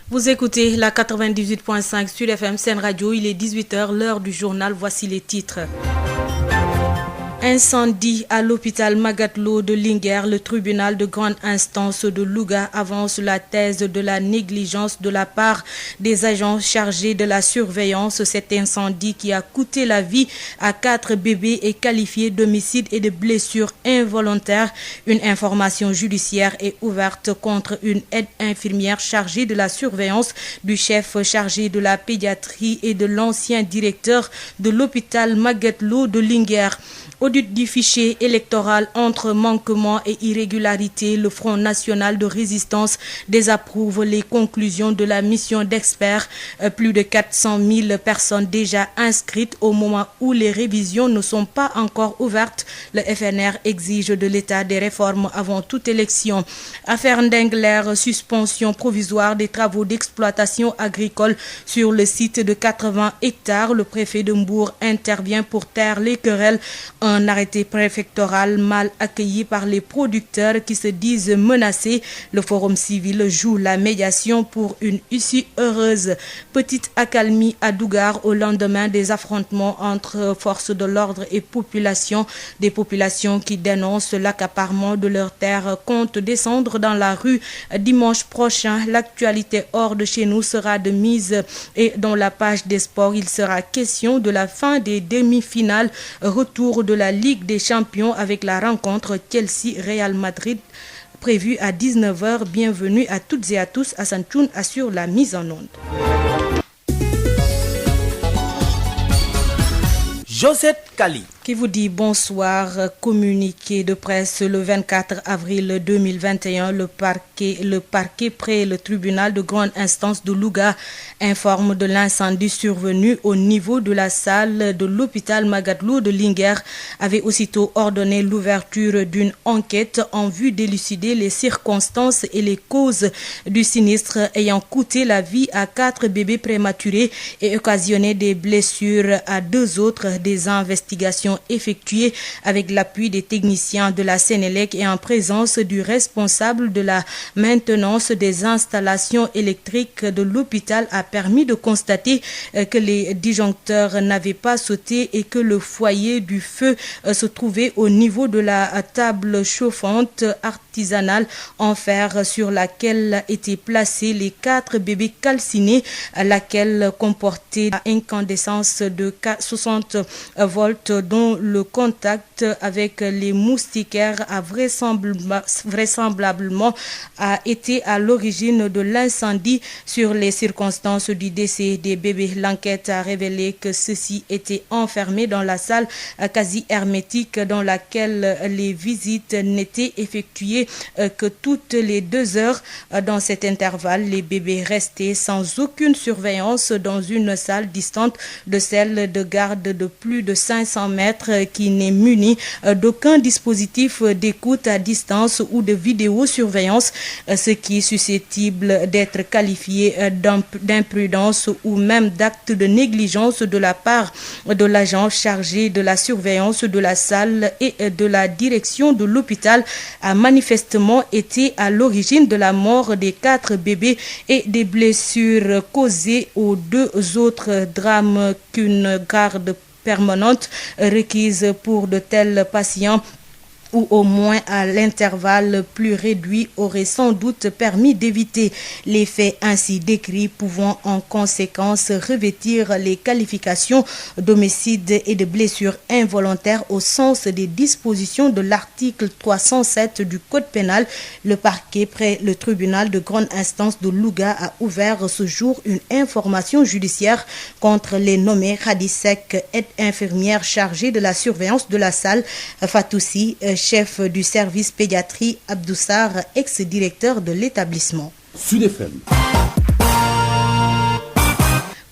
Vous écoutez la 98.5 sur FM Sen Radio, il est 18h, l'heure du journal, voici les titres. Incendie à l'hôpital Magatte Lô de Linguère, le tribunal de grande instance de Louga avance la thèse de la négligence de la part des agents chargés de la surveillance. Cet incendie qui a coûté la vie à 4 bébés est qualifié d'homicide et de blessures involontaires. Une information judiciaire est ouverte contre une aide-infirmière chargée de la surveillance, du chef chargé de la pédiatrie et de l'ancien directeur de l'hôpital Magatte Lô de Linguère. Audit du fichier électoral entre manquements et irrégularités, le Front national de résistance désapprouve les conclusions de la mission d'experts. Plus de 400 000 personnes déjà inscrites au moment où les révisions ne sont pas encore ouvertes. Le FNR exige de l'État des réformes avant toute élection. Affaire Ndengler, suspension provisoire des travaux d'exploitation agricole sur le site de 80 hectares. Le préfet de Mbour intervient pour taire les querelles. Un arrêté préfectoral mal accueilli par les producteurs qui se disent menacés. Le Forum civil joue la médiation pour une issue heureuse. Petite accalmie à Dougar au lendemain des affrontements entre forces de l'ordre et population. Des populations qui dénoncent l'accaparement de leurs terres comptent descendre dans la rue dimanche prochain. L'actualité hors de chez nous sera de mise et dans la page des sports, il sera question de la fin des demi-finales. Retour de la Ligue des Champions avec la rencontre Chelsea-Real Madrid prévue à 19h. Bienvenue à toutes et à tous. Hassan Tchoun assure la mise en onde. Josette Kali qui vous dit bonsoir. Communiqué de presse le 24 avril 2021, le parquet près le tribunal de grande instance de Louga informe de l'incendie survenu au niveau de la salle de l'hôpital Magatte Lô de Linguère, avait aussitôt ordonné l'ouverture d'une enquête en vue d'élucider les circonstances et les causes du sinistre ayant coûté la vie à 4 bébés prématurés et occasionné des blessures à 2 autres. Des investigations effectuées avec l'appui des techniciens de la Sénélec et en présence du responsable de la maintenance des installations électriques de l'hôpital a permis de constater que les disjoncteurs n'avaient pas sauté et que le foyer du feu se trouvait au niveau de la table chauffante artisanale en fer sur laquelle étaient placés les 4 bébés calcinés, laquelle comportait incandescence de 60 volts dont le contact avec les moustiquaires a vraisemblablement été à l'origine de l'incendie. Sur les circonstances du décès des bébés, l'enquête a révélé que ceux-ci étaient enfermés dans la salle quasi hermétique dans laquelle les visites n'étaient effectuées que toutes les 2 heures. Dans cet intervalle, les bébés restaient sans aucune surveillance dans une salle distante de celle de garde de plus de 500 mètres qui n'est muni d'aucun dispositif d'écoute à distance ou de vidéosurveillance, ce qui est susceptible d'être qualifié d'imprudence ou même d'acte de négligence de la part de l'agent chargé de la surveillance de la salle et de la direction de l'hôpital, a manifestement été à l'origine de la mort des 4 bébés et des blessures causées aux 2 autres drames qu'une garde permanente requise pour de tels patients ou au moins à l'intervalle plus réduit aurait sans doute permis d'éviter les faits ainsi décrits, pouvant en conséquence revêtir les qualifications d'homicide et de blessures involontaires au sens des dispositions de l'article 307 du Code pénal. Le parquet près le tribunal de grande instance de Louga a ouvert ce jour une information judiciaire contre les nommés Radisek, aide-infirmière chargée de la surveillance de la salle, Fatoussi, chef du service pédiatrie, Abdoussar, ex-directeur de l'établissement. Sud FM.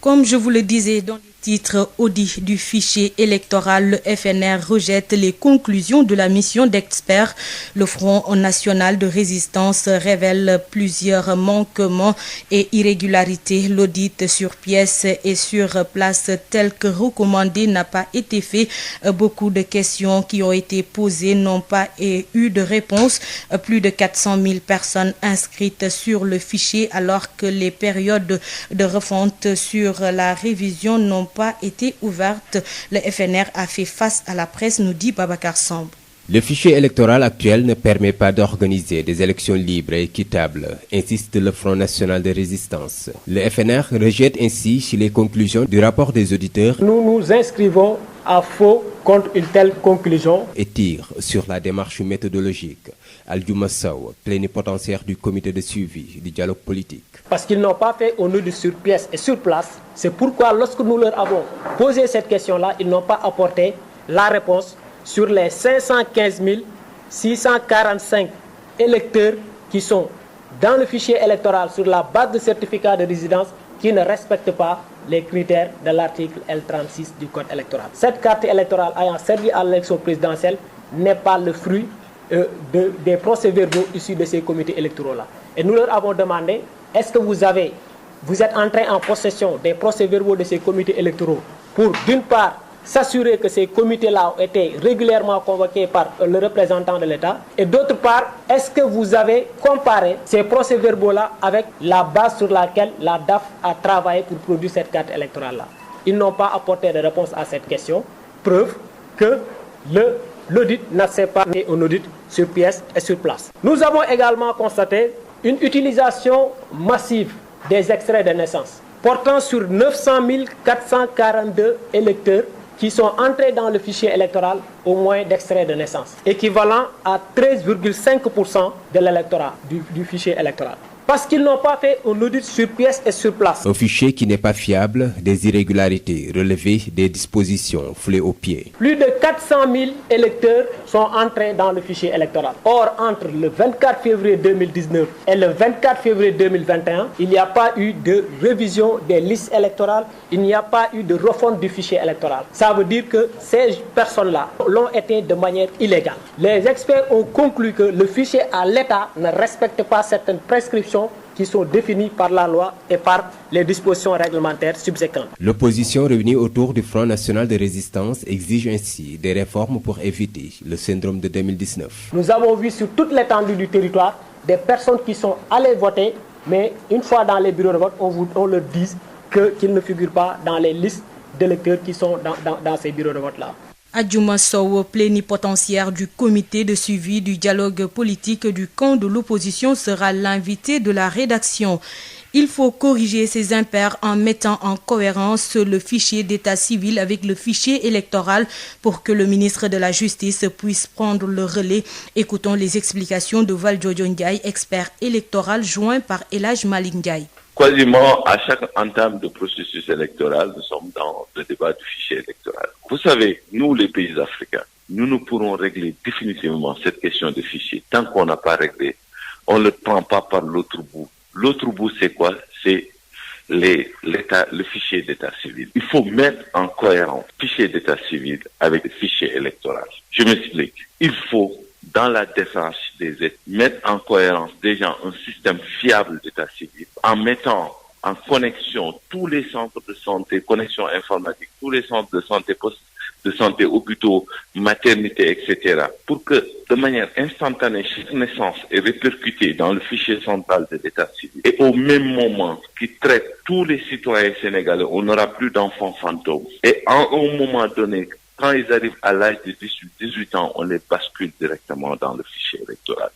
Comme je vous le disais dans les Titre audit du fichier électoral, le FNR rejette les conclusions de la mission d'experts. Le Front national de résistance révèle plusieurs manquements et irrégularités. L'audit sur pièce et sur place tel que recommandé n'a pas été fait. Beaucoup de questions qui ont été posées n'ont pas eu de réponse. Plus de 400 000 personnes inscrites sur le fichier alors que les périodes de refonte sur la révision n'ont pas été ouverte. Le FNR a fait face à la presse, nous dit Babacar Samb. Le fichier électoral actuel ne permet pas d'organiser des élections libres et équitables, insiste le Front national de résistance. Le FNR rejette ainsi les conclusions du rapport des auditeurs. Nous nous inscrivons à faux contre une telle conclusion Et tire sur la démarche méthodologique. Aldiouma Sow, plénipotentiaire du comité de suivi du dialogue politique. Parce qu'ils n'ont pas fait audit sur pièce et sur place. C'est pourquoi lorsque nous leur avons posé cette question-là, ils n'ont pas apporté la réponse sur les 515 645 électeurs qui sont dans le fichier électoral sur la base de certificat de résidence qui ne respectent pas les critères de l'article L36 du Code électoral. Cette carte électorale ayant servi à l'élection présidentielle n'est pas le fruit des procès-verbaux issus de ces comités électoraux-là. Et nous leur avons demandé, est-ce que vous êtes entré en possession des procès-verbaux de ces comités électoraux pour, d'une part, s'assurer que ces comités-là ont été régulièrement convoqués par le représentant de l'État, et d'autre part, est-ce que vous avez comparé ces procès-verbaux-là avec la base sur laquelle la DAF a travaillé pour produire cette carte électorale-là? Ils n'ont pas apporté de réponse à cette question, preuve que l'audit n'a pas fait un audit sur pièce et sur place. Nous avons également constaté une utilisation massive des extraits de naissance, portant sur 900 442 électeurs qui sont entrés dans le fichier électoral au moyen d'extraits de naissance, équivalent à 13,5% de l'électorat du fichier électoral. Parce qu'ils n'ont pas fait un audit sur pièce et sur place. Un fichier qui n'est pas fiable, des irrégularités relevées, des dispositions foulées aux pieds. Plus de 400 000 électeurs sont entrés dans le fichier électoral. Or, entre le 24 février 2019 et le 24 février 2021, il n'y a pas eu de révision des listes électorales, il n'y a pas eu de refonte du fichier électoral. Ça veut dire que ces personnes-là l'ont été de manière illégale. Les experts ont conclu que le fichier à l'État ne respecte pas certaines prescriptions qui sont définies par la loi et par les dispositions réglementaires subséquentes. L'opposition réunie autour du Front national de résistance exige ainsi des réformes pour éviter le syndrome de 2019. Nous avons vu sur toute l'étendue du territoire des personnes qui sont allées voter, mais une fois dans les bureaux de vote, on leur dit qu'ils ne figurent pas dans les listes d'électeurs qui sont dans ces bureaux de vote-là. Aldiouma Sow, plénipotentiaire du comité de suivi du dialogue politique du camp de l'opposition, sera l'invité de la rédaction. Il faut corriger ces impairs en mettant en cohérence le fichier d'état civil avec le fichier électoral pour que le ministre de la Justice puisse prendre le relais. Écoutons les explications de Valdiodio Ndiaye, expert électoral joint par El Hadj Malick Ndiaye. Quasiment à chaque entame de processus électoral, nous sommes dans le débat du fichier électoral. Vous savez, nous les pays africains, nous ne pourrons régler définitivement cette question de fichier. Tant qu'on n'a pas réglé, on ne le prend pas par l'autre bout. L'autre bout, c'est quoi? C'est le fichier d'état civil. Il faut mettre en cohérence le fichier d'état civil avec le fichier électoral. Je m'explique. Il faut, dans la défense des États, mettre en cohérence déjà un système fiable d'état civil en mettant en connexion tous les centres de santé, connexion informatique, tous les centres de santé, postes de santé, hôpitaux, maternité, etc. pour que, de manière instantanée, chaque naissance est répercutée dans le fichier central de l'état civil. Et au même moment, qui traite tous les citoyens sénégalais, on n'aura plus d'enfants fantômes. Et à un moment donné, quand ils arrivent à l'âge de 18 ans, on les bascule directement dans le fichier électoral.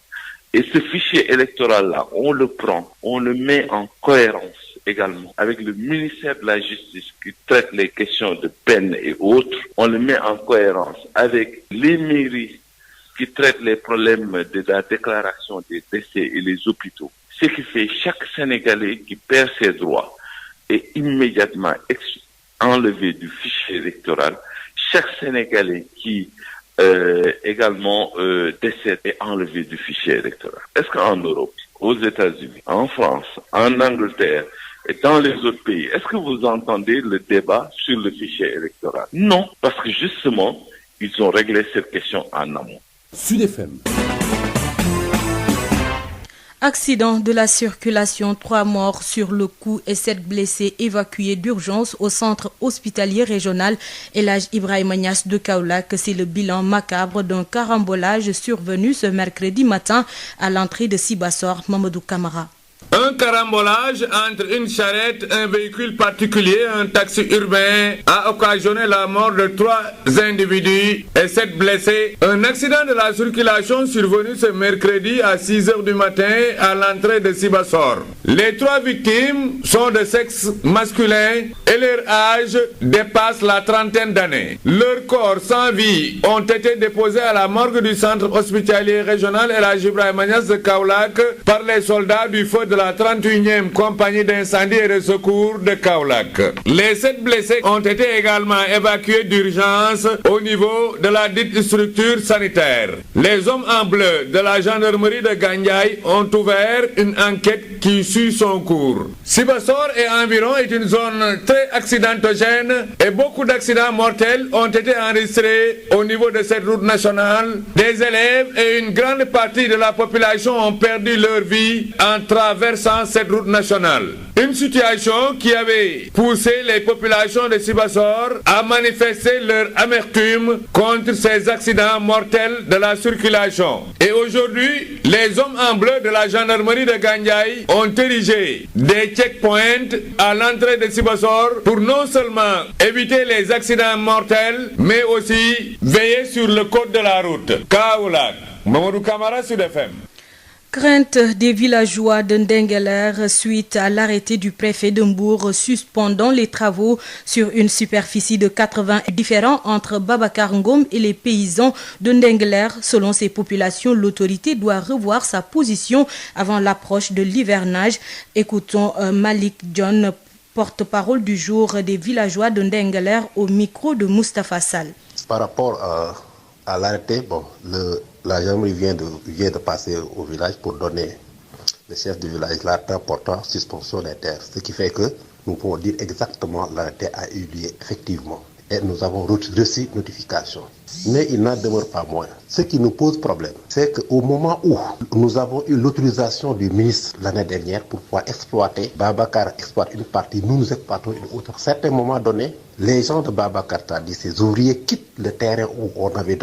Et ce fichier électoral-là, on le prend, on le met en cohérence également avec le ministère de la Justice qui traite les questions de peine et autres. On le met en cohérence avec les mairies qui traitent les problèmes de la déclaration des décès et les hôpitaux. Ce qui fait chaque Sénégalais qui perd ses droits est immédiatement enlevé du fichier électoral. Chaque Sénégalais qui également décède est enlevé du fichier électoral. Est-ce qu'en Europe, aux États-Unis, en France, en Angleterre, Et dans les autres pays, est-ce que vous entendez le débat sur le fichier électoral? Non, parce que justement, ils ont réglé cette question en amont. Sud FM. Accident de la circulation, 3 morts sur le coup et 7 blessés évacués d'urgence au centre hospitalier régional El Hadj Ibrahima Niass de Kaolack. C'est le bilan macabre d'un carambolage survenu ce mercredi matin à l'entrée de Sibassor. Mamadou Camara. Un carambolage entre une charrette, un véhicule particulier, un taxi urbain a occasionné la mort de 3 individus et 7 blessés. Un accident de la circulation survenu ce mercredi à 6h du matin à l'entrée de Sibassor. Les 3 victimes sont de sexe masculin et leur âge dépasse la trentaine d'années. Leurs corps sans vie ont été déposés à la morgue du centre hospitalier régional El Hadj Ibrahima Niass de Kaolack par les soldats du feu de la 31e compagnie d'incendie et de secours de Kaolack. Les 7 blessés ont été également évacués d'urgence au niveau de la dite structure sanitaire. Les hommes en bleu de la gendarmerie de Gandiaye ont ouvert une enquête qui suit son cours. Sibassor et environ est une zone très accidentogène et beaucoup d'accidents mortels ont été enregistrés au niveau de cette route nationale. Des élèves et une grande partie de la population ont perdu leur vie en traversant cette route nationale. Une situation qui avait poussé les populations de Sibassor à manifester leur amertume contre ces accidents mortels de la circulation. Et aujourd'hui, les hommes en bleu de la gendarmerie de Gandiaye ont érigé des checkpoints à l'entrée de Sibassor pour non seulement éviter les accidents mortels, mais aussi veiller sur le code de la route. Kaolack, Mamadou Camara, Sud FM. Crainte des villageois de Ndengueler suite à l'arrêté du préfet de Mbour suspendant les travaux sur une superficie de 80 différents entre Babacar Ngom et les paysans de Ndengueler. Selon ces populations, l'autorité doit revoir sa position avant l'approche de l'hivernage. Écoutons Malik John, porte-parole du jour des villageois de Ndengueler au micro de Moustapha Sall. Par rapport à l'arrêté, la gendarmerie vient de passer au village pour donner le chef du village l'arrêté portant suspension des terres. Ce qui fait que nous pouvons dire exactement l'arrêté a eu lieu effectivement. Et nous avons reçu notification. Mais il n'en demeure pas moins. Ce qui nous pose problème, c'est qu'au moment où nous avons eu l'autorisation du ministre l'année dernière pour pouvoir exploiter, Babacar exploite une partie, nous exploitons une autre. À un certain moment donné, les gens de Babacar, c'est-à-dire ces ouvriers, quittent le terrain où on avait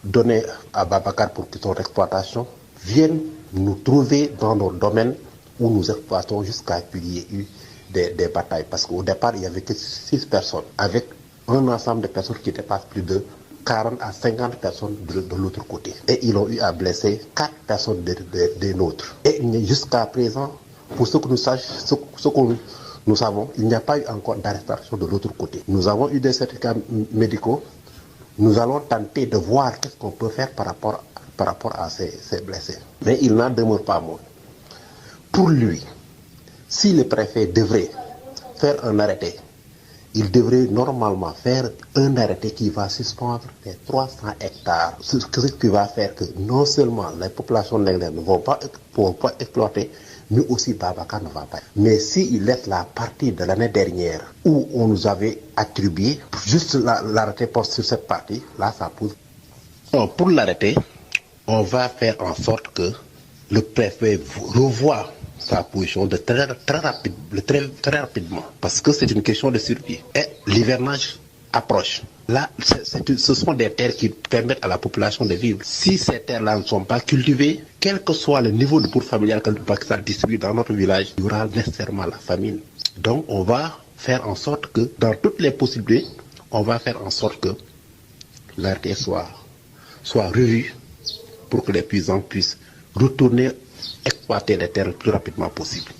donné à Babacar pour son exploitation, viennent nous trouver dans nos domaines où nous exploitons jusqu'à ce qu'il y ait eu des batailles. Parce qu'au départ, il n'y avait que 6 personnes, avec un ensemble de personnes qui dépassent plus de 40 à 50 personnes de l'autre côté. Et ils ont eu à blesser 4 personnes des nôtres. Et jusqu'à présent, pour ce que nous savons, il n'y a pas eu encore d'arrestation de l'autre côté. Nous avons eu des certificats médicaux. Nous allons tenter de voir qu'est-ce qu'on peut faire par rapport à ces blessés. Mais il n'en demeure pas moins. Pour lui, si le préfet devrait faire un arrêté, il devrait normalement faire un arrêté qui va suspendre les 300 hectares. Ce qui va faire que non seulement les populations nègres ne vont pas exploiter, mais aussi Babacar ne va pas. Mais s'il laisse la partie de l'année dernière où on nous avait attribué, juste l'arrêté porte sur cette partie, là ça pose. Donc, pour l'arrêter, on va faire en sorte que le préfet revoie sa position de très rapidement, parce que c'est une question de survie. Et l'hivernage approche. Là, ce sont des terres qui permettent à la population de vivre. Si ces terres-là ne sont pas cultivées, quel que soit le niveau de bourse familiale que le Pakistan distribue dans notre village, il y aura nécessairement la famine. Donc, on va faire en sorte que, dans toutes les possibilités, on va faire en sorte que l'arrêté soit revu pour que les paysans puissent retourner exploiter les terres le plus rapidement possible.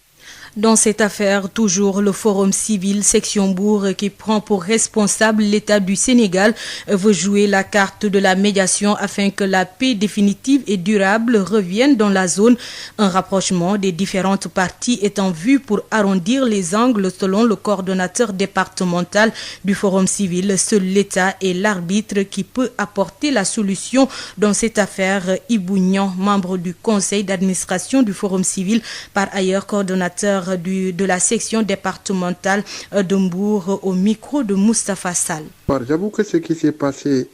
Dans cette affaire, toujours le Forum civil section Mbour qui prend pour responsable l'État du Sénégal veut jouer la carte de la médiation afin que la paix définitive et durable revienne dans la zone. Un rapprochement des différentes parties est en vue pour arrondir les angles selon le coordonnateur départemental du Forum civil. Seul l'État est l'arbitre qui peut apporter la solution dans cette affaire. Ibou Niang, membre du conseil d'administration du Forum civil, par ailleurs coordonnateur directeur de la section départementale de Mbour au micro de Moustapha Sall. J'avoue que ce qui s'est passé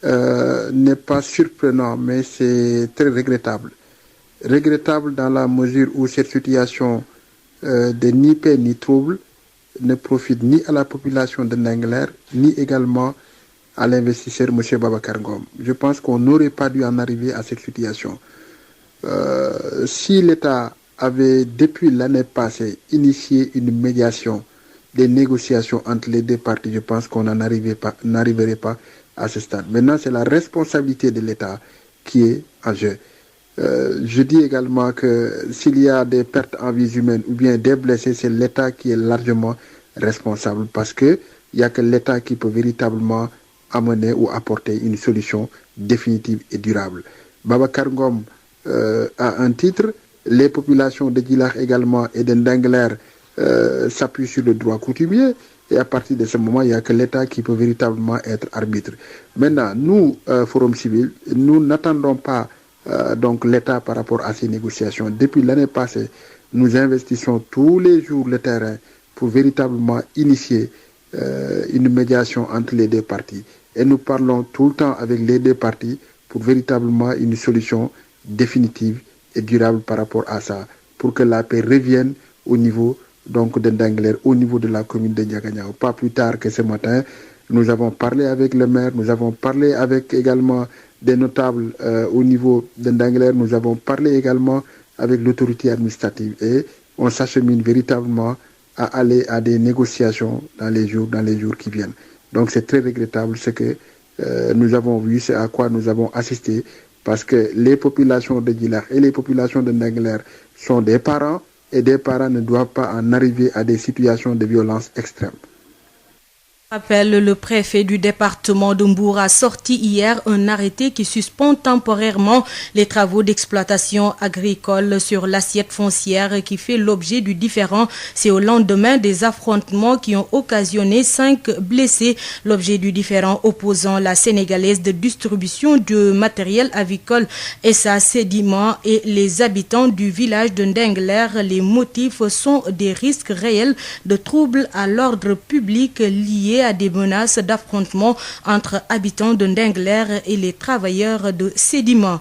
n'est pas surprenant, mais c'est très regrettable. Regrettable dans la mesure où cette situation de ni paix ni trouble ne profite ni à la population de Ndingler, ni également à l'investisseur M. Babacar Ngom. Je pense qu'on n'aurait pas dû en arriver à cette situation. Si l'État avait, depuis l'année passée, initié une médiation, des négociations entre les deux parties, je pense qu'on n'arriverait pas à ce stade. Maintenant, c'est la responsabilité de l'État qui est en jeu. Je dis également que s'il y a des pertes en vie humaine ou bien des blessés, c'est l'État qui est largement responsable parce qu'il n'y a que l'État qui peut véritablement amener ou apporter une solution définitive et durable. Babacar Ngom a un titre, les populations de Djilakh également et de Ndingler s'appuient sur le droit coutumier et à partir de ce moment, il n'y a que l'État qui peut véritablement être arbitre. Maintenant, nous, Forum Civil, nous n'attendons pas donc l'État par rapport à ces négociations. Depuis l'année passée, nous investissons tous les jours le terrain pour véritablement initier une médiation entre les deux parties. Et nous parlons tout le temps avec les deux parties pour véritablement une solution définitive et durable par rapport à ça, pour que la paix revienne au niveau donc de Ndingler, au niveau de la commune de Ndiaganiao. Pas plus tard que ce matin, nous avons parlé avec le maire, nous avons parlé avec également des notables au niveau de Ndingler, nous avons parlé également avec l'autorité administrative et on s'achemine véritablement à aller à des négociations dans les jours qui viennent. Donc c'est très regrettable ce que nous avons vu, c'est à quoi nous avons assisté, parce que les populations de Djilakh et les populations de Ndingler sont des parents et des parents ne doivent pas en arriver à des situations de violence extrême. Rappelle, le préfet du département de Mbour a sorti hier un arrêté qui suspend temporairement les travaux d'exploitation agricole sur l'assiette foncière qui fait l'objet du différend. C'est au lendemain des affrontements qui ont occasionné 5 blessés. L'objet du différend opposant la Sénégalaise de distribution de matériel avicole SA Sédiment et les habitants du village de Ndingler. Les motifs sont des risques réels de troubles à l'ordre public liés à des menaces d'affrontement entre habitants de Ndingler et les travailleurs de Sédiment.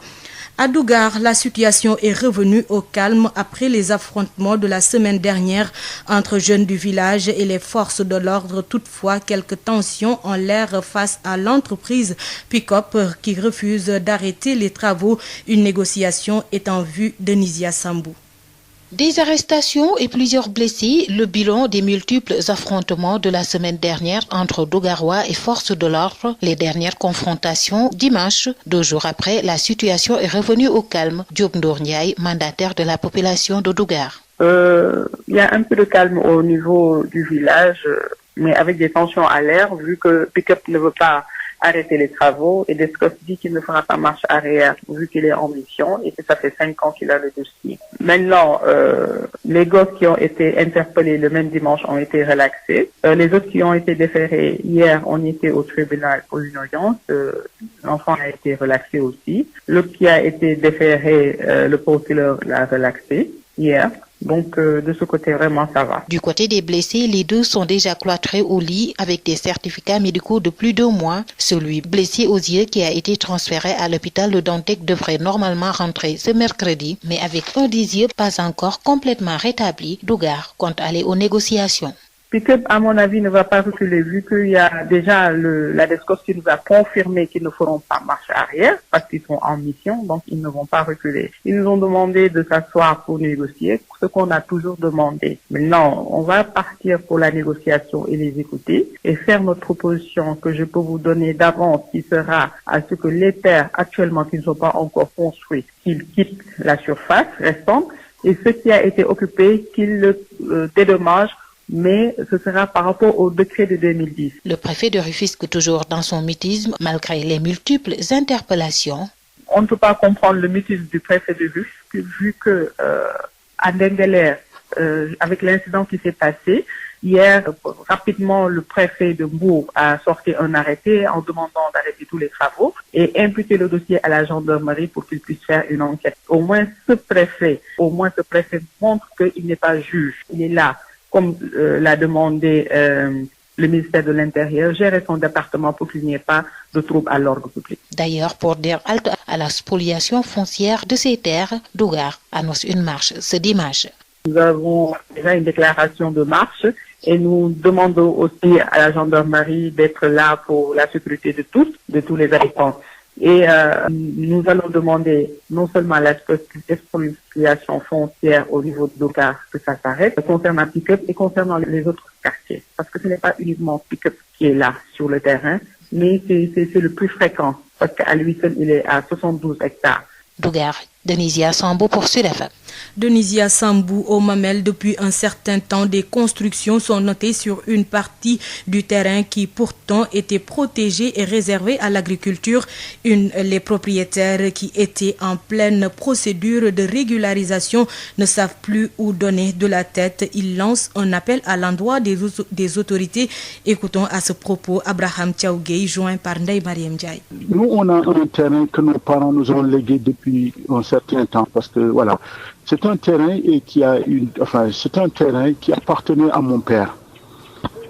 À Dougar, la situation est revenue au calme après les affrontements de la semaine dernière entre jeunes du village et les forces de l'ordre. Toutefois, quelques tensions en l'air face à l'entreprise Pick-up qui refuse d'arrêter les travaux. Une négociation est en vue de Nizia Sambou. Des arrestations et plusieurs blessés, le bilan des multiples affrontements de la semaine dernière entre Dougarois et forces de l'ordre, les dernières confrontations dimanche, 2 jours après, la situation est revenue au calme. Diop Ndour Ndiaye, mandataire de la population de Dougar. Il y a un peu de calme au niveau du village, mais avec des tensions à l'air, vu que Pick-up ne veut pas arrêter les travaux et Descos dit qu'il ne fera pas marche arrière vu qu'il est en mission et que ça fait 5 ans qu'il a le dossier. Maintenant, les gosses qui ont été interpellés le même dimanche ont été relaxés. Les autres qui ont été déférés hier, on était au tribunal pour une audience. L'enfant a été relaxé aussi. L'autre qui a été déféré, le procureur l'a relaxé hier. Donc, de ce côté, vraiment, ça va. Du côté des blessés, les 2 sont déjà cloîtrés au lit avec des certificats médicaux de plus d'1 mois. Celui blessé aux yeux qui a été transféré à l'hôpital de Dantec devrait normalement rentrer ce mercredi, mais avec un des yeux pas encore complètement rétabli. Dougar compte aller aux négociations. Pick-up, à mon avis, ne va pas reculer vu qu'il y a déjà la Descos qui nous a confirmé qu'ils ne feront pas marche arrière parce qu'ils sont en mission, donc ils ne vont pas reculer. Ils nous ont demandé de s'asseoir pour négocier, ce qu'on a toujours demandé. Maintenant, on va partir pour la négociation et les écouter et faire notre proposition que je peux vous donner d'avance qui sera à ce que les terres actuellement qui ne sont pas encore construites, qu'ils quittent la surface restante et ce qui a été occupé, qu'ils le dédommagent. Mais ce sera par rapport au décret de 2010. Le préfet de Rufisque toujours dans son mutisme malgré les multiples interpellations. On ne peut pas comprendre le mutisme du préfet de Rufisque vu que à Ndingler, avec l'incident qui s'est passé, Hier, rapidement, le préfet de Mbour a sorti un arrêté en demandant d'arrêter tous les travaux et imputer le dossier à la gendarmerie pour qu'il puisse faire une enquête. Au moins ce préfet montre qu'il n'est pas juge. Il est là, comme l'a demandé le ministère de l'Intérieur, gérer son département pour qu'il n'y ait pas de troubles à l'ordre public. D'ailleurs, pour dire halte à la spoliation foncière de ces terres, Dougar annonce une marche ce dimanche. Nous avons déjà une déclaration de marche et nous demandons aussi à la gendarmerie d'être là pour la sécurité de tous les habitants. Et nous allons demander non seulement l'expropriation foncière au niveau de Dougar que ça s'arrête, concernant Pick-up et concernant les autres quartiers. Parce que ce n'est pas uniquement Pick-up qui est là sur le terrain, mais c'est le plus fréquent. Parce qu'à lui seul, il est à 72 hectares. Dougar, Denisia Sambou pour Sud FM. Denisia Sambou au Mamel. Depuis un certain temps, des constructions sont notées sur une partie du terrain qui pourtant était protégée et réservée à l'agriculture. Les propriétaires qui étaient en pleine procédure de régularisation ne savent plus où donner de la tête. Ils lancent un appel à l'endroit des autorités. Écoutons à ce propos Abraham Tchaougei, joint par Ndeye Mariam Ndiaye. Nous, on a un terrain que nos parents nous ont légué depuis un certain temps parce que voilà. C'est un terrain qui appartenait à mon père.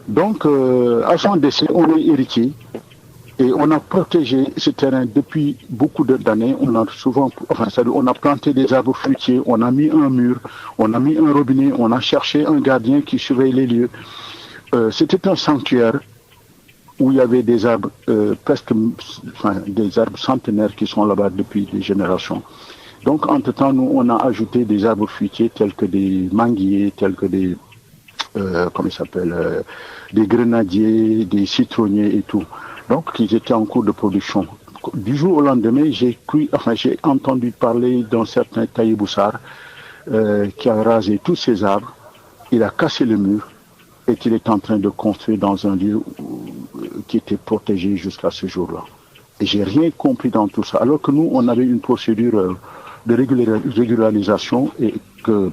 Donc, à son décès, on est héritier et on a protégé ce terrain depuis beaucoup d'années. On a planté des arbres fruitiers, on a mis un mur, on a mis un robinet, on a cherché un gardien qui surveille les lieux. C'était un sanctuaire où il y avait des arbres des arbres centenaires qui sont là-bas depuis des générations. Donc, entre-temps, nous, on a ajouté des arbres fruitiers tels que des manguiers, tels que des grenadiers, des citronniers et tout. Donc, ils étaient en cours de production. Du jour au lendemain, j'ai entendu parler d'un certain Taïe Boussard qui a rasé tous ces arbres, il a cassé le mur et qu'il est en train de construire dans un lieu qui était protégé jusqu'à ce jour-là. Et j'ai rien compris dans tout ça. Alors que nous, on avait une procédure de régularisation et que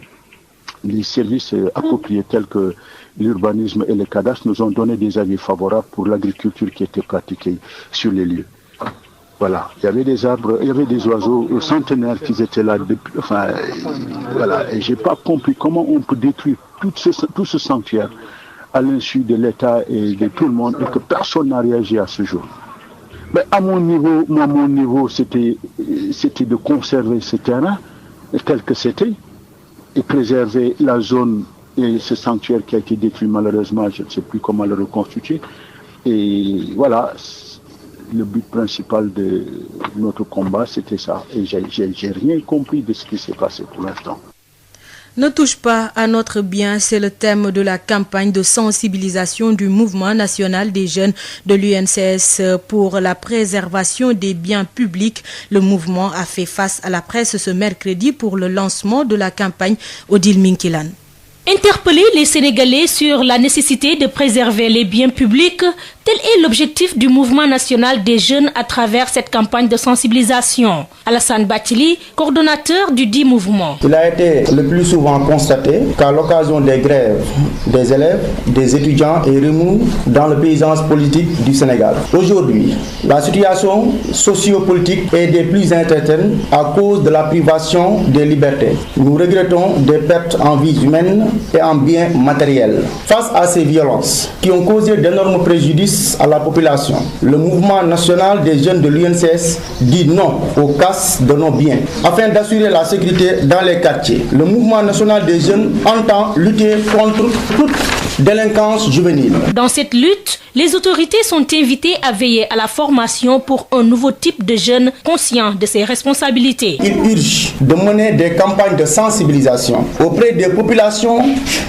les services appropriés tels que l'urbanisme et les cadastres nous ont donné des avis favorables pour l'agriculture qui était pratiquée sur les lieux. Voilà, il y avait des arbres, il y avait des oiseaux centenaires qui étaient là depuis, et j'ai pas compris comment on peut détruire tout ce sanctuaire à l'insu de l'État et de tout le monde et que personne n'a réagi à ce jour. Mais à mon niveau, c'était de conserver ce terrain tel que c'était et préserver la zone et ce sanctuaire qui a été détruit malheureusement, je ne sais plus comment le reconstituer. Et voilà, le but principal de notre combat, c'était ça. Et j'ai rien compris de ce qui s'est passé pour l'instant. Ne touche pas à notre bien, c'est le thème de la campagne de sensibilisation du Mouvement national des jeunes de l'UNCS pour la préservation des biens publics. Le mouvement a fait face à la presse ce mercredi pour le lancement de la campagne Odile Minkilan. Interpeller les Sénégalais sur la nécessité de préserver les biens publics, tel est l'objectif du Mouvement national des jeunes à travers cette campagne de sensibilisation. Alassane Bathily, coordonnateur du dit mouvement. Il a été le plus souvent constaté qu'à l'occasion des grèves des élèves, des étudiants et remous dans le paysage politique du Sénégal. Aujourd'hui, la situation socio-politique est des plus incertaines à cause de la privation des libertés. Nous regrettons des pertes en vies humaines et en biens matériels. Face à ces violences qui ont causé d'énormes préjudices à la population, le mouvement national des jeunes de l'UNCS dit non aux casses de nos biens. Afin d'assurer la sécurité dans les quartiers, le mouvement national des jeunes entend lutter contre toute délinquance juvénile. Dans cette lutte, les autorités sont invitées à veiller à la formation pour un nouveau type de jeunes conscients de ses responsabilités. Il urge de mener des campagnes de sensibilisation auprès des populations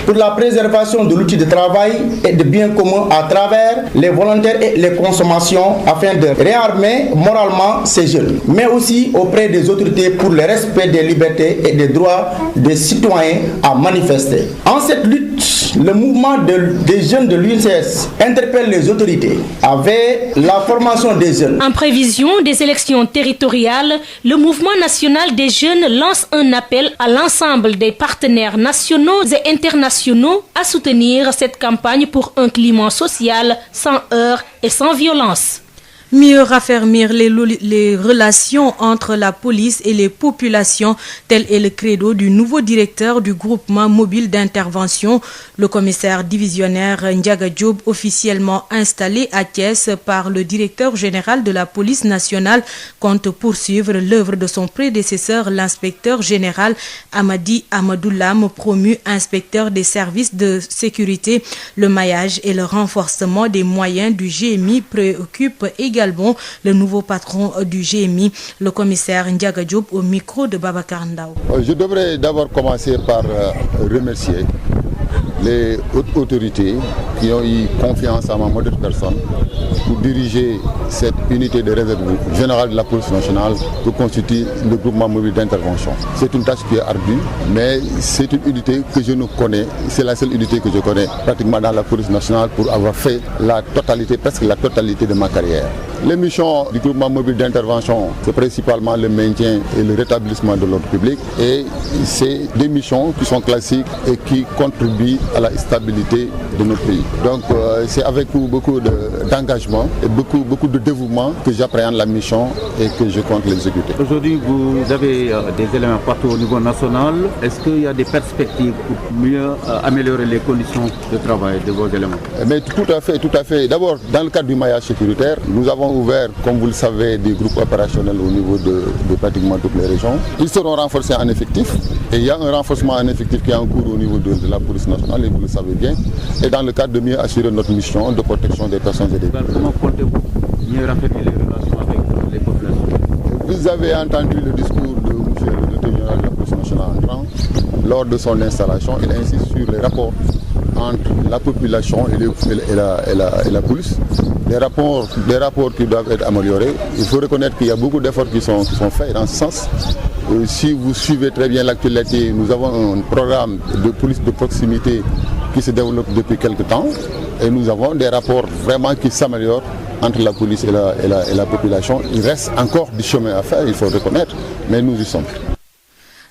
pour la préservation de l'outil de travail et de biens communs à travers les volontaires et les consommations afin de réarmer moralement ces jeunes, mais aussi auprès des autorités pour le respect des libertés et des droits des citoyens à manifester. En cette lutte le mouvement des jeunes de l'UNCS interpelle les autorités avec la formation des jeunes. En prévision des élections territoriales, le mouvement national des jeunes lance un appel à l'ensemble des partenaires nationaux et internationaux à soutenir cette campagne pour un climat social sans heurts et sans violence. Mieux raffermir les relations entre la police et les populations, tel est le credo du nouveau directeur du groupement mobile d'intervention. Le commissaire divisionnaire Ndiaga Diop, officiellement installé à Thiès par le directeur général de la police nationale, compte poursuivre l'œuvre de son prédécesseur, l'inspecteur général Amadi Amadoulam, promu inspecteur des services de sécurité. Le maillage et le renforcement des moyens du GMI préoccupent également le nouveau patron du GMI, le commissaire Ndiaga Diop, au micro de Babacar Ndao. Je devrais d'abord commencer par remercier les hautes autorités qui ont eu confiance en ma modeste personne pour diriger cette unité de réserve générale de la police nationale que constitue le groupement mobile d'intervention. C'est une tâche qui est ardue, mais c'est une unité que je ne connais, c'est la seule unité que je connais pratiquement dans la police nationale pour avoir fait presque la totalité de ma carrière. Les missions du groupement mobile d'intervention, c'est principalement le maintien et le rétablissement de l'ordre public, et c'est des missions qui sont classiques et qui contribuent à la stabilité de notre pays. Donc c'est avec beaucoup d'engagement et beaucoup de dévouement que j'appréhende la mission et que je compte l'exécuter. Aujourd'hui, vous avez des éléments partout au niveau national. Est-ce qu'il y a des perspectives pour mieux améliorer les conditions de travail de vos éléments? Mais tout à fait. D'abord, dans le cadre du maillage sécuritaire, nous avons ouvert, comme vous le savez, des groupes opérationnels au niveau de pratiquement toutes les régions. Ils seront renforcés en effectifs, et il y a un renforcement en effectif qui est en cours au niveau de la police nationale, et vous le savez bien, et dans le cadre de mieux assurer notre mission de protection des personnes et des biens. Comment comptez-vous mieux raffermir les relations avec les populations? Vous avez entendu le discours de M. le directeur général de la police nationale entrant. Lors de son installation, il insiste sur les rapports entre la population et la police. Des rapports qui doivent être améliorés. Il faut reconnaître qu'il y a beaucoup d'efforts qui sont faits dans ce sens. Si vous suivez très bien l'actualité, nous avons un programme de police de proximité qui se développe depuis quelques temps, et nous avons des rapports vraiment qui s'améliorent entre la police et la population. Il reste encore du chemin à faire, il faut reconnaître, mais nous y sommes.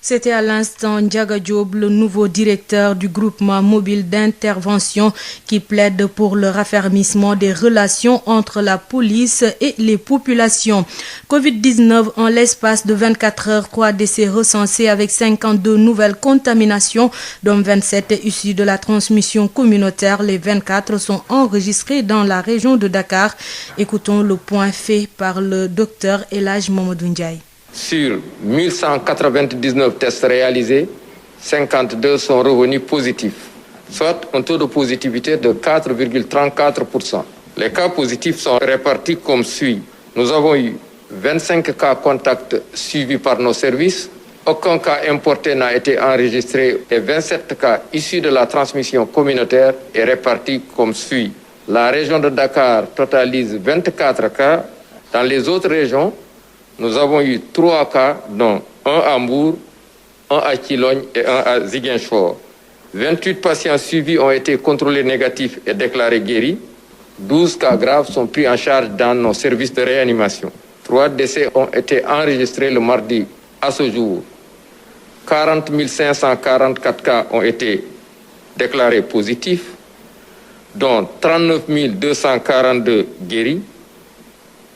C'était à l'instant Ndiaga Diop, le nouveau directeur du groupement mobile d'intervention, qui plaide pour le raffermissement des relations entre la police et les populations. Covid-19, en l'espace de 24 heures, 3 décès recensés avec 52 nouvelles contaminations, dont 27 issues de la transmission communautaire. Les 24 sont enregistrés dans la région de Dakar. Écoutons le point fait par le docteur Elhadji Mamadou Ndiaye. Sur 1199 tests réalisés, 52 sont revenus positifs, soit un taux de positivité de 4,34%. Les cas positifs sont répartis comme suit. Nous avons eu 25 cas contacts suivis par nos services. Aucun cas importé n'a été enregistré et 27 cas issus de la transmission communautaire est réparti comme suit. La région de Dakar totalise 24 cas. Dans les autres régions, nous avons eu 3 cas, dont un à Mbour, un à Kilogne et un à Ziguinchor. 28 patients suivis ont été contrôlés négatifs et déclarés guéris. 12 cas graves sont pris en charge dans nos services de réanimation. 3 décès ont été enregistrés le mardi à ce jour. 40 544 cas ont été déclarés positifs, dont 39 242 guéris,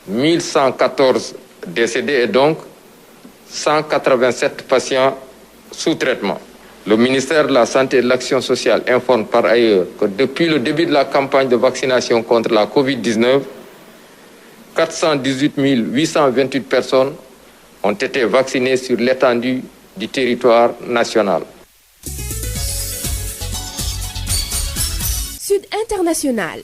1114 décédés et donc 187 patients sous traitement. Le ministère de la Santé et de l'Action sociale informe par ailleurs que depuis le début de la campagne de vaccination contre la Covid-19, 418 828 personnes ont été vaccinées sur l'étendue du territoire national. Sud International.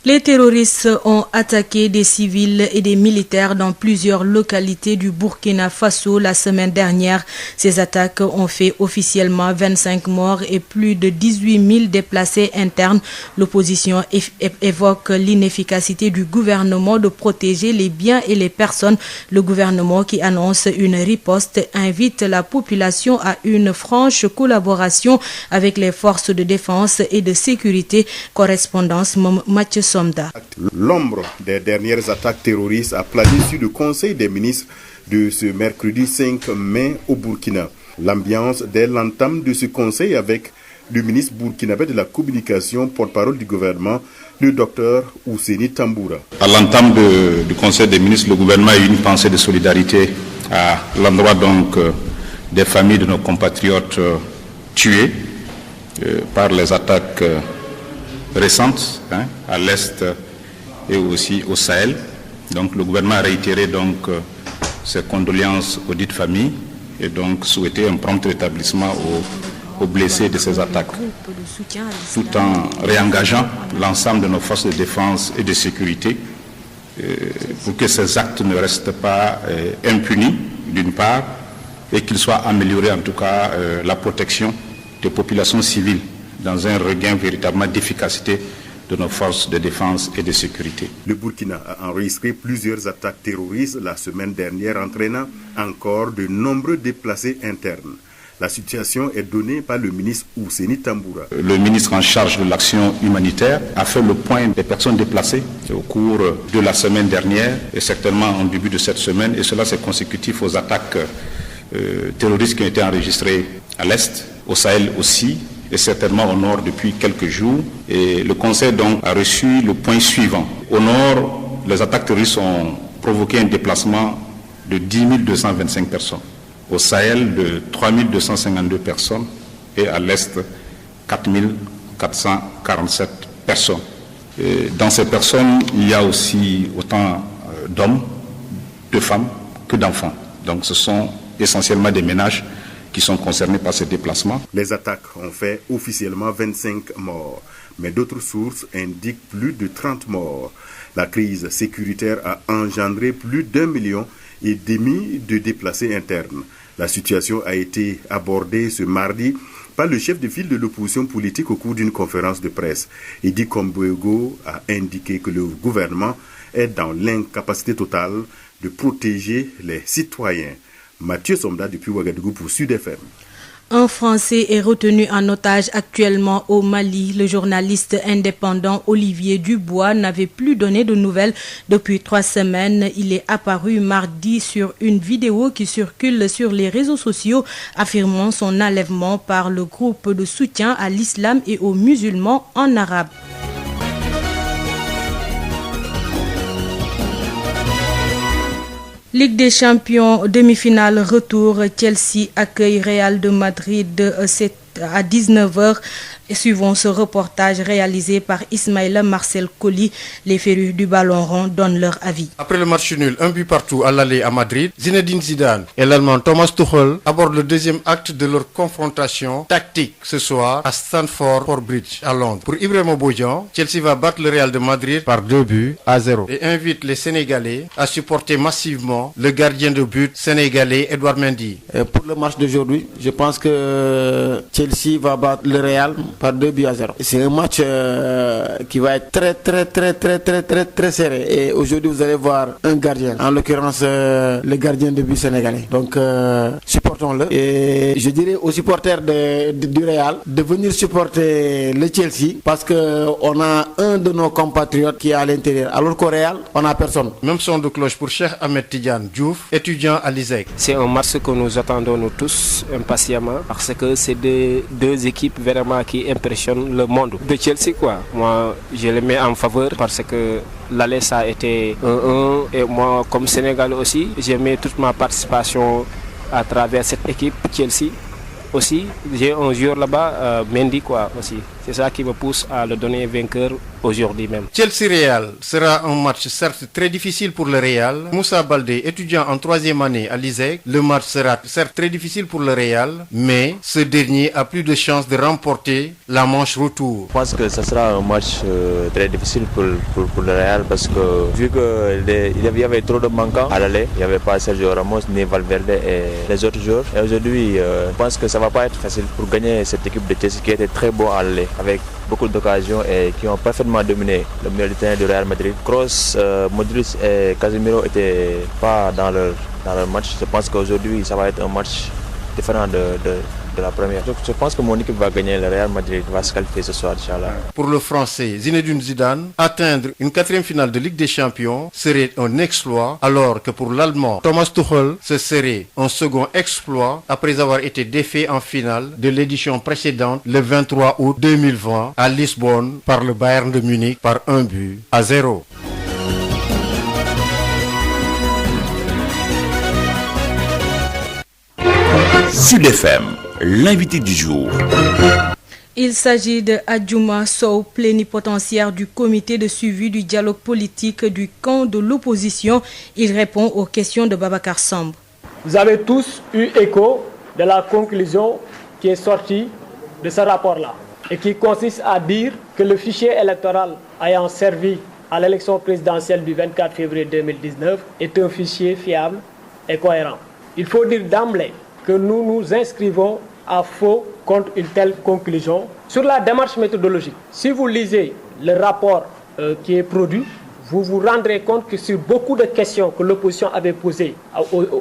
Les terroristes ont attaqué des civils et des militaires dans plusieurs localités du Burkina Faso la semaine dernière. Ces attaques ont fait officiellement 25 morts et plus de 18 000 déplacés internes. L'opposition évoque l'inefficacité du gouvernement de protéger les biens et les personnes. Le gouvernement qui annonce une riposte invite la population à une franche collaboration avec les forces de défense et de sécurité. Correspondance Mathieu Somda. L'ombre des dernières attaques terroristes a plané sur le Conseil des ministres de ce mercredi 5 mai au Burkina. L'ambiance dès l'entame de ce conseil avec le ministre burkinabé de la communication, porte-parole du gouvernement, le docteur Ousseini Tamboura. À l'entame du Conseil des ministres, le gouvernement a eu une pensée de solidarité à l'endroit donc des familles de nos compatriotes tués par les attaques récentes à l'Est et aussi au Sahel. Donc le gouvernement a réitéré donc ses condoléances aux dites familles et donc souhaité un prompt rétablissement aux blessés de ces attaques, tout en réengageant l'ensemble de nos forces de défense et de sécurité pour que ces actes ne restent pas impunis d'une part et qu'il soit amélioré en tout cas la protection des populations civiles dans un regain véritablement d'efficacité de nos forces de défense et de sécurité. Le Burkina a enregistré plusieurs attaques terroristes la semaine dernière, entraînant encore de nombreux déplacés internes. La situation est donnée par le ministre Ousseini Tamboura. Le ministre en charge de l'action humanitaire a fait le point des personnes déplacées au cours de la semaine dernière et certainement en début de cette semaine, et cela c'est consécutif aux attaques terroristes qui ont été enregistrées à l'Est, au Sahel aussi, et certainement au nord depuis quelques jours. Et le Conseil donc a reçu le point suivant. Au nord, les attaques terroristes ont provoqué un déplacement de 10 225 personnes. Au Sahel, de 3 252 personnes. Et à l'Est, 4 447 personnes. Et dans ces personnes, il y a aussi autant d'hommes, de femmes que d'enfants. Donc ce sont essentiellement des ménages qui sont concernés par ces déplacements. Les attaques ont fait officiellement 25 morts, mais d'autres sources indiquent plus de 30 morts. La crise sécuritaire a engendré plus d'1,5 million de déplacés internes. La situation a été abordée ce mardi par le chef de file de l'opposition politique au cours d'une conférence de presse. Idi Kombouego a indiqué que le gouvernement est dans l'incapacité totale de protéger les citoyens. Mathieu Somda depuis Ouagadougou pour Sud FM. Un Français est retenu en otage actuellement au Mali. Le journaliste indépendant Olivier Dubois n'avait plus donné de nouvelles depuis 3 semaines. Il est apparu mardi sur une vidéo qui circule sur les réseaux sociaux affirmant son enlèvement par le groupe de soutien à l'islam et aux musulmans en arabe. Ligue des champions, demi-finale retour, Chelsea accueille Real de Madrid, c'est à 19h. Et suivant ce reportage réalisé par Ismaïla Marcel Colli, les férus du ballon rond donnent leur avis. Après le match nul, 1 but partout à l'aller à Madrid, Zinedine Zidane et l'Allemand Thomas Tuchel abordent le deuxième acte de leur confrontation tactique ce soir à Stamford Bridge à Londres. Pour Ibrahima Bodian, Chelsea va battre le Real de Madrid par 2-0 et invite les Sénégalais à supporter massivement le gardien de but sénégalais Edouard Mendy. Pour le match d'aujourd'hui, je pense que Chelsea va battre le Real par 2-0. C'est un match qui va être très serré. Et aujourd'hui, vous allez voir un gardien, en l'occurrence le gardien de but sénégalais. Donc, supportons-le. Et je dirais aux supporters du Real de venir supporter le Chelsea parce qu'on a un de nos compatriotes qui est à l'intérieur. Alors qu'au Real, on n'a personne. Même son de cloche pour Cheikh Ahmed Tidiane Diouf, étudiant à l'ISEC. C'est un match que nous attendons nous tous impatiemment parce que c'est deux équipes vraiment qui impressionne le monde de Chelsea quoi. Moi je les mets en faveur parce que l'aller ça a été 1-1 et moi comme Sénégal aussi j'ai mis toute ma participation à travers cette équipe Chelsea aussi. J'ai un joueur là-bas Mendy quoi aussi. C'est ça qui me pousse à le donner vainqueur aujourd'hui même. Chelsea-Real sera un match certes très difficile pour le Real. Moussa Baldé, étudiant en 3e année à l'ISEC, le match sera certes très difficile pour le Real, mais ce dernier a plus de chances de remporter la manche retour. Je pense que ce sera un match très difficile pour le Real parce que vu qu'il y avait trop de manquants à l'aller, il n'y avait pas Sergio Ramos ni Valverde et les autres joueurs. Et aujourd'hui, je pense que ça ne va pas être facile pour gagner cette équipe de Chelsea qui était très bon à l'aller, avec beaucoup d'occasions et qui ont parfaitement dominé le milieu du terrain du Real Madrid. Kroos, Modric et Casemiro n'étaient pas dans leur match. Je pense qu'aujourd'hui, ça va être un match différent de la première. Donc, je pense que mon équipe va gagner. Le Real Madrid va se qualifier ce soir, Inch'Allah. Pour le Français Zinedine Zidane, atteindre une 4e finale de Ligue des Champions serait un exploit, alors que pour l'Allemand Thomas Tuchel, ce serait un second exploit après avoir été défait en finale de l'édition précédente le 23 août 2020 à Lisbonne par le Bayern de Munich par 1-0. Sud FM, l'invité du jour. Il s'agit de Adjouma Sow, plénipotentiaire du comité de suivi du dialogue politique du camp de l'opposition. Il répond aux questions de Babacar Samb. Vous avez tous eu écho de la conclusion qui est sortie de ce rapport-là et qui consiste à dire que le fichier électoral ayant servi à l'élection présidentielle du 24 février 2019 est un fichier fiable et cohérent. Il faut dire d'emblée que nous nous inscrivons à faux contre une telle conclusion. Sur la démarche méthodologique, si vous lisez le rapport qui est produit, vous vous rendrez compte que sur beaucoup de questions que l'opposition avait posées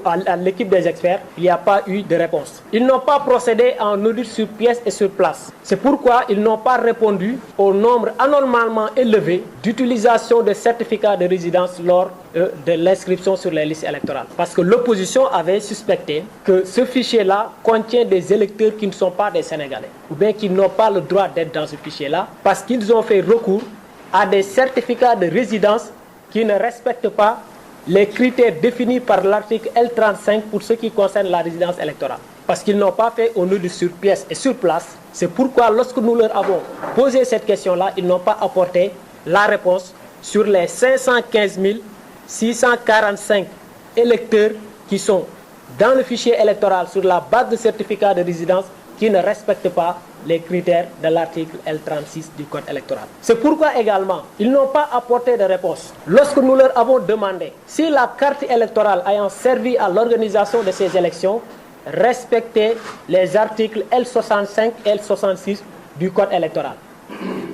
à l'équipe des experts, il n'y a pas eu de réponse. Ils n'ont pas procédé à un audit sur pièce et sur place. C'est pourquoi ils n'ont pas répondu au nombre anormalement élevé d'utilisation de certificats de résidence lors de l'inscription sur les listes électorales. Parce que l'opposition avait suspecté que ce fichier-là contient des électeurs qui ne sont pas des Sénégalais, ou bien qui n'ont pas le droit d'être dans ce fichier-là, parce qu'ils ont fait recours à des certificats de résidence qui ne respectent pas les critères définis par l'article L35 pour ce qui concerne la résidence électorale. Parce qu'ils n'ont pas fait un audit sur pièce et sur place. C'est pourquoi lorsque nous leur avons posé cette question-là, ils n'ont pas apporté la réponse sur les 515 645 électeurs qui sont dans le fichier électoral sur la base de certificats de résidence qui ne respectent pas les critères de l'article L36 du Code électoral. C'est pourquoi également, ils n'ont pas apporté de réponse. Lorsque nous leur avons demandé si la carte électorale ayant servi à l'organisation de ces élections respectait les articles L65 et L66 du Code électoral.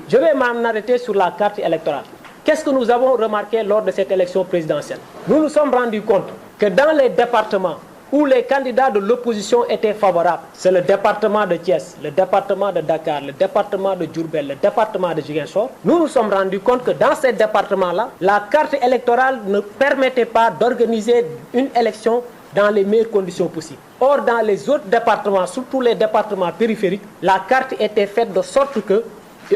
Je vais m'en arrêter sur la carte électorale. Qu'est-ce que nous avons remarqué lors de cette élection présidentielle? Nous nous sommes rendus compte que dans les départements où les candidats de l'opposition étaient favorables, c'est le département de Thiès, le département de Dakar, le département de Diourbel, le département de Ziguinchor. Nous nous sommes rendus compte que dans ces départements-là, la carte électorale ne permettait pas d'organiser une élection dans les meilleures conditions possibles. Or, dans les autres départements, surtout les départements périphériques, la carte était faite de sorte que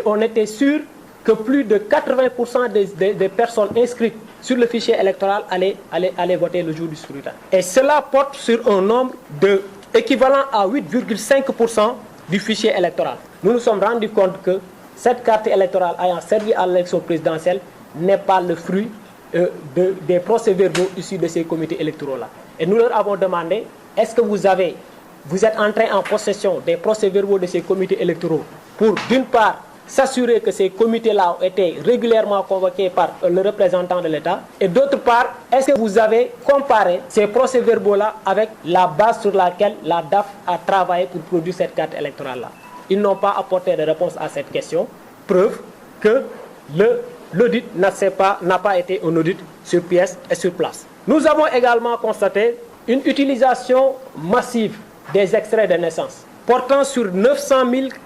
on était sûr que plus de 80% des personnes inscrites sur le fichier électoral allaient voter le jour du scrutin. Et cela porte sur un nombre équivalent à 8,5% du fichier électoral. Nous nous sommes rendus compte que cette carte électorale ayant servi à l'élection présidentielle n'est pas le fruit des procès-verbaux issus de ces comités électoraux-là. Et nous leur avons demandé, est-ce que vous êtes entré en possession des procès-verbaux de ces comités électoraux pour, d'une part, s'assurer que ces comités-là ont été régulièrement convoqués par le représentant de l'État. Et d'autre part, est-ce que vous avez comparé ces procès-verbaux-là avec la base sur laquelle la DAF a travaillé pour produire cette carte électorale-là? Ils n'ont pas apporté de réponse à cette question. Preuve que l'audit n'a pas été un audit sur pièce et sur place. Nous avons également constaté une utilisation massive des extraits de naissance, portant sur 900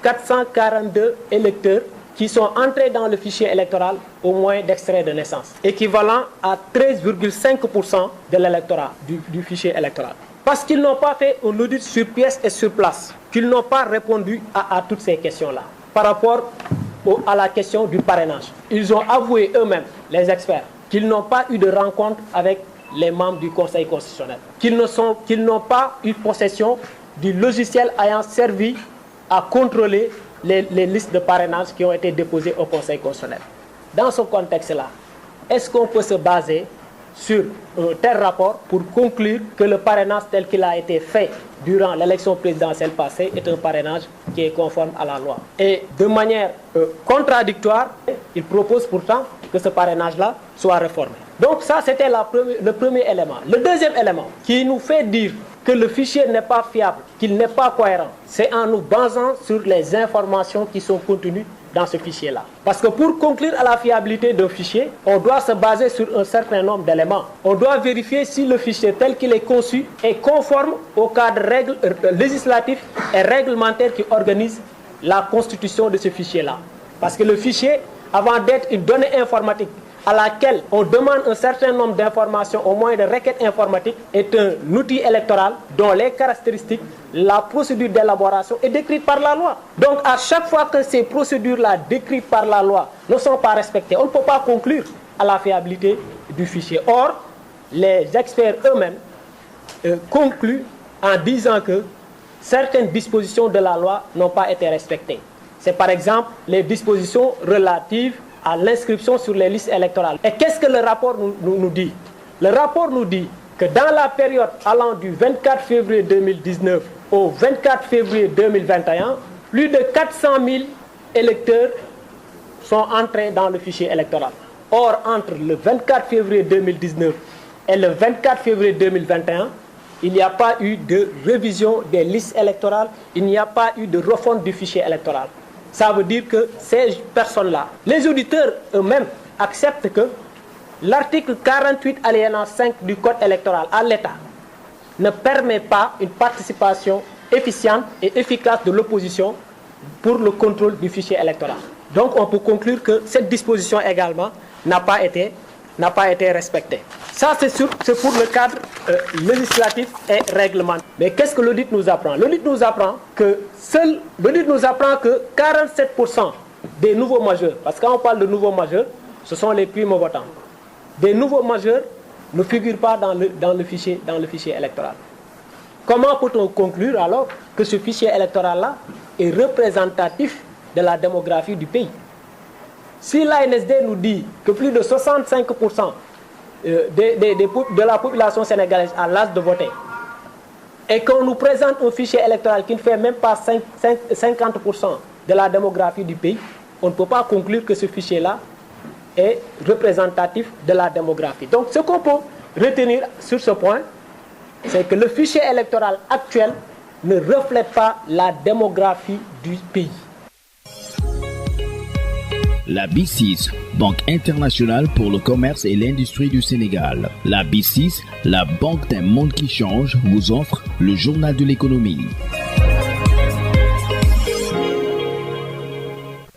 442 électeurs qui sont entrés dans le fichier électoral au moins d'extraits de naissance, équivalent à 13,5% de l'électorat, du fichier électoral. Parce qu'ils n'ont pas fait un audit sur pièce et sur place, qu'ils n'ont pas répondu à toutes ces questions-là. Par rapport à la question du parrainage, ils ont avoué eux-mêmes, les experts, qu'ils n'ont pas eu de rencontre avec les membres du Conseil constitutionnel, qu'ils n'ont pas eu possession du logiciel ayant servi à contrôler les listes de parrainage qui ont été déposées au Conseil constitutionnel. Dans ce contexte-là, est-ce qu'on peut se baser sur un tel rapport pour conclure que le parrainage tel qu'il a été fait durant l'élection présidentielle passée est un parrainage qui est conforme à la loi? Et de manière contradictoire, il propose pourtant que ce parrainage-là soit réformé. Donc ça, c'était le premier élément. Le deuxième élément qui nous fait dire que le fichier n'est pas fiable, qu'il n'est pas cohérent, c'est en nous basant sur les informations qui sont contenues dans ce fichier-là. Parce que pour conclure à la fiabilité d'un fichier, on doit se baser sur un certain nombre d'éléments. On doit vérifier si le fichier tel qu'il est conçu est conforme au cadre législatif et réglementaire qui organise la constitution de ce fichier-là. Parce que le fichier, avant d'être une donnée informatique à laquelle on demande un certain nombre d'informations au moyen de requêtes informatiques, est un outil électoral dont les caractéristiques, la procédure d'élaboration est décrite par la loi. Donc à chaque fois que ces procédures-là décrites par la loi ne sont pas respectées, on ne peut pas conclure à la fiabilité du fichier. Or, les experts eux-mêmes concluent en disant que certaines dispositions de la loi n'ont pas été respectées. C'est par exemple les dispositions relatives à l'inscription sur les listes électorales. Et qu'est-ce que le rapport nous dit? Le rapport nous dit que dans la période allant du 24 février 2019 au 24 février 2021, plus de 400 000 électeurs sont entrés dans le fichier électoral. Or, entre le 24 février 2019 et le 24 février 2021, il n'y a pas eu de révision des listes électorales, il n'y a pas eu de refonte du fichier électoral. Ça veut dire que ces personnes-là, les auditeurs eux-mêmes acceptent que l'article 48 alinéa 5 du Code électoral à l'État ne permet pas une participation efficiente et efficace de l'opposition pour le contrôle du fichier électoral. Donc on peut conclure que cette disposition également n'a pas été respectée. Ça c'est pour le cadre législatif et réglementaire. Mais qu'est-ce que l'audit nous apprend? L'audit nous apprend que 47% des nouveaux majeurs, parce que quand on parle de nouveaux majeurs, ce sont les primo-votants. Des nouveaux majeurs ne figurent pas dans le fichier électoral. Comment peut-on conclure alors que ce fichier électoral-là est représentatif de la démographie du pays? Si l'ANSD nous dit que plus de 65% de la population sénégalaise a l'âge de voter, et qu'on nous présente un fichier électoral qui ne fait même pas 50% de la démographie du pays, on ne peut pas conclure que ce fichier-là est représentatif de la démographie. Donc ce qu'on peut retenir sur ce point, c'est que le fichier électoral actuel ne reflète pas la démographie du pays. La BICIS, Banque internationale pour le commerce et l'industrie du Sénégal. La BICIS, la banque d'un monde qui change, vous offre le journal de l'économie.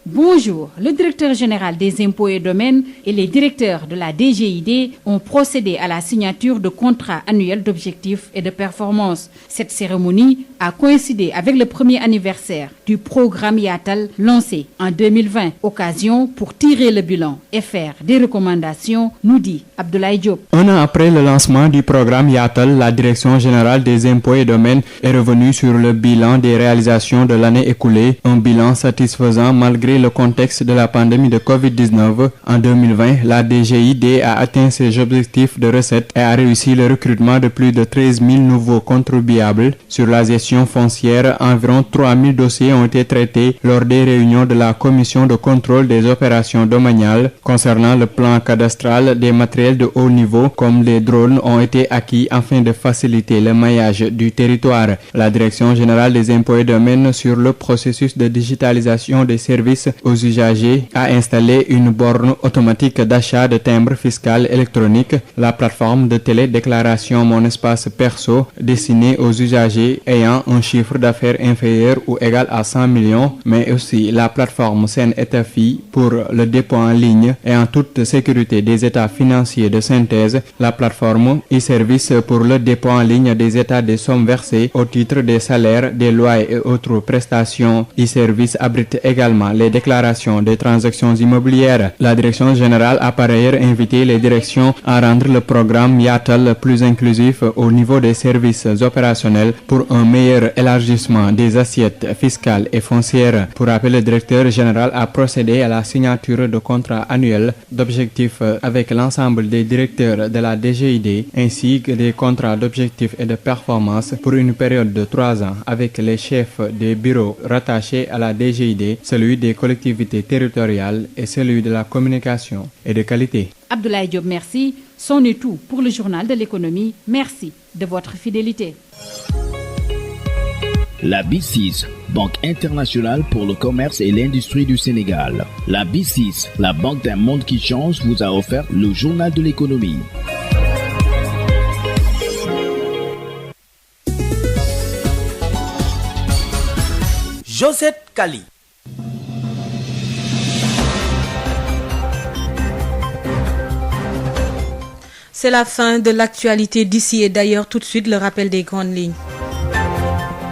Bonjour, le directeur général des impôts et domaines et les directeurs de la DGID ont procédé à la signature de contrats annuels d'objectifs et de performance. Cette cérémonie a coïncidé avec le premier anniversaire du programme Yatal lancé en 2020. Occasion pour tirer le bilan et faire des recommandations, nous dit Abdoulaye Diop. Un an après le lancement du programme Yatal, la direction générale des impôts et domaines est revenue sur le bilan des réalisations de l'année écoulée. Un bilan satisfaisant malgré le contexte de la pandémie de Covid-19. En 2020, la DGID a atteint ses objectifs de recettes et a réussi le recrutement de plus de 13 000 nouveaux contribuables. Sur la gestion foncière, environ 3 000 dossiers ont été traités lors des réunions de la commission de contrôle des opérations domaniales. Concernant le plan cadastral, des matériels de haut niveau comme les drones ont été acquis afin de faciliter le maillage du territoire. La direction générale des impôts et domaines sur le processus de digitalisation des services aux usagers a installé une borne automatique d'achat de timbres fiscal électroniques, la plateforme de télédéclaration Mon Espace Perso destinée aux usagers ayant un chiffre d'affaires inférieur ou égal à 100 millions, mais aussi la plateforme Sen État-Fi pour le dépôt en ligne et en toute sécurité des états financiers de synthèse, la plateforme e-service pour le dépôt en ligne des états des sommes versées au titre des salaires, des loyers et autres prestations. E-service abrite également les déclarations déclaration des transactions immobilières. La direction générale a par ailleurs invité les directions à rendre le programme Yatal plus inclusif au niveau des services opérationnels pour un meilleur élargissement des assiettes fiscales et foncières. Pour rappel, le directeur général a procédé à la signature de contrats annuels d'objectifs avec l'ensemble des directeurs de la DGID ainsi que des contrats d'objectifs et de performance pour une période de 3 ans avec les chefs des bureaux rattachés à la DGID, celui des collectivités territoriales et celui de la communication et de qualité. Abdoulaye Diop, merci. C'en est tout pour le journal de l'économie. Merci de votre fidélité. La B6, Banque internationale pour le commerce et l'industrie du Sénégal. La B6, la banque d'un monde qui change, vous a offert le journal de l'économie. Josette Kali. C'est la fin de l'actualité d'ici et d'ailleurs. Tout de suite, le rappel des grandes lignes.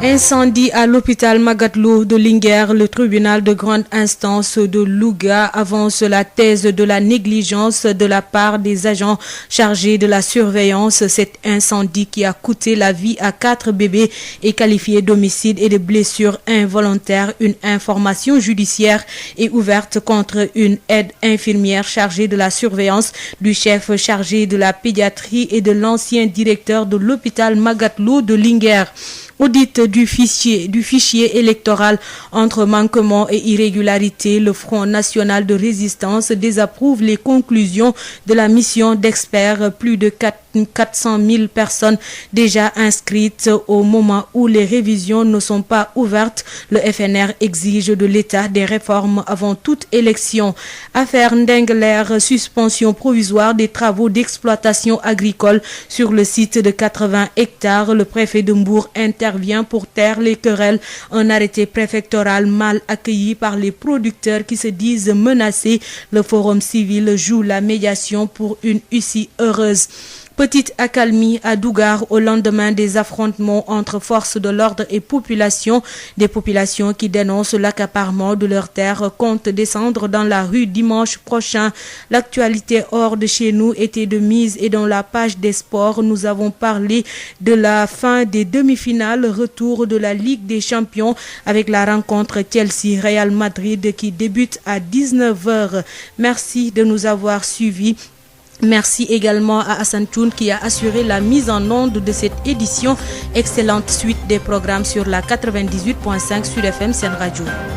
Incendie à l'hôpital Magatte Lô de Linguère. Le tribunal de grande instance de Louga avance la thèse de la négligence de la part des agents chargés de la surveillance. Cet incendie qui a coûté la vie à 4 bébés est qualifié d'homicide et de blessures involontaires. Une information judiciaire est ouverte contre une aide infirmière chargée de la surveillance, du chef chargé de la pédiatrie et de l'ancien directeur de l'hôpital Magatte Lô de Linguère. Audit du fichier électoral entre manquements et irrégularités. Le Front national de résistance désapprouve les conclusions de la mission d'experts. Plus de 400 000 personnes déjà inscrites au moment où les révisions ne sont pas ouvertes. Le FNR exige de l'État des réformes avant toute élection. Affaire Ndengler, suspension provisoire des travaux d'exploitation agricole sur le site de 80 hectares. Le préfet de Mbour intervient pour taire les querelles. Un arrêté préfectoral mal accueilli par les producteurs qui se disent menacés. Le forum civil joue la médiation pour une issue heureuse. Petite accalmie à Dougar au lendemain des affrontements entre forces de l'ordre et population. Des populations qui dénoncent l'accaparement de leurs terres comptent descendre dans la rue dimanche prochain. L'actualité hors de chez nous était de mise et dans la page des sports, nous avons parlé de la fin des demi-finales, retour de la Ligue des Champions avec la rencontre Chelsea-Real Madrid qui débute à 19h. Merci de nous avoir suivis. Merci également à Hassan Tchoun qui a assuré la mise en onde de cette édition. Excellente suite des programmes sur la 98.5 sur FM Sen Radio.